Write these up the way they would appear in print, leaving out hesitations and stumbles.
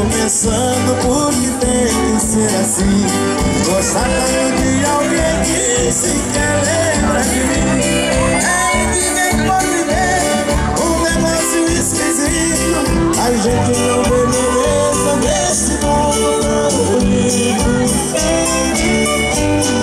fico pensando por que tem que ser assim. Gostar tanto de alguém que sequer lembra de mim. É que nem pode ver um negócio esquisito. A gente não vê beleza nesse mundo tão bonito.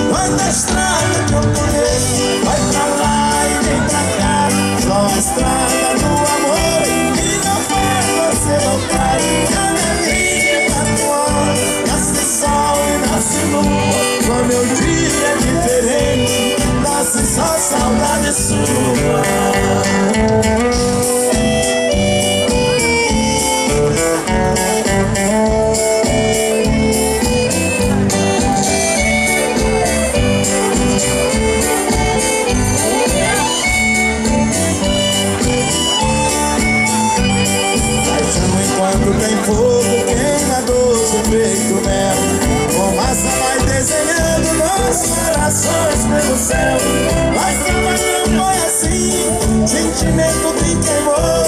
Quanta estrada que eu conheço, vai pra lá e vem pra cá. Só a estrada do amor que não faz você voltar. Cada dia tatuado, nasce sol e nasce lua. Quando meu dia é diferente, nasce só saudade sua. Enquanto tem fogo, queima doce feito mel. Fumaça vai desenhando nossos corações pelo céu. Mas não foi assim, sentimento que queimou,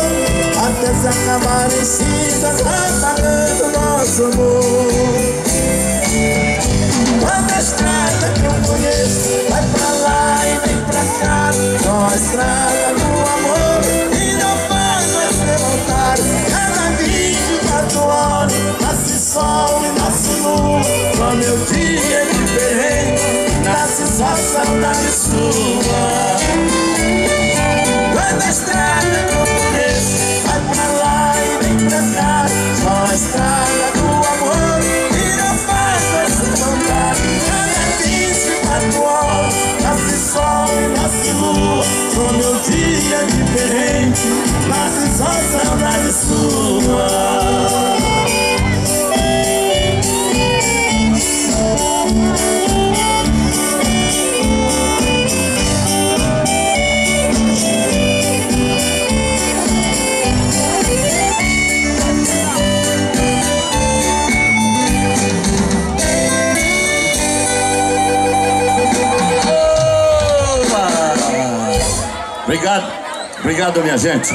até se acabar em cinzas, apagando nosso amor. Quanta estrada que eu conheço, vai pra lá e vem pra cá. Só a estrada do amor e não faz você voltar. Nasce sol e nasce lua. Só meu dia é diferente, nasce só saudade sua. Quanta estrada que eu conheço, vai pra lá e vem pra cá. Só a estrada do amor e não faz você voltar. Cada 24 horas, nasce sol e nasce lua. Só meu dia é diferente, nasce só saudade sua. Obrigado, minha gente.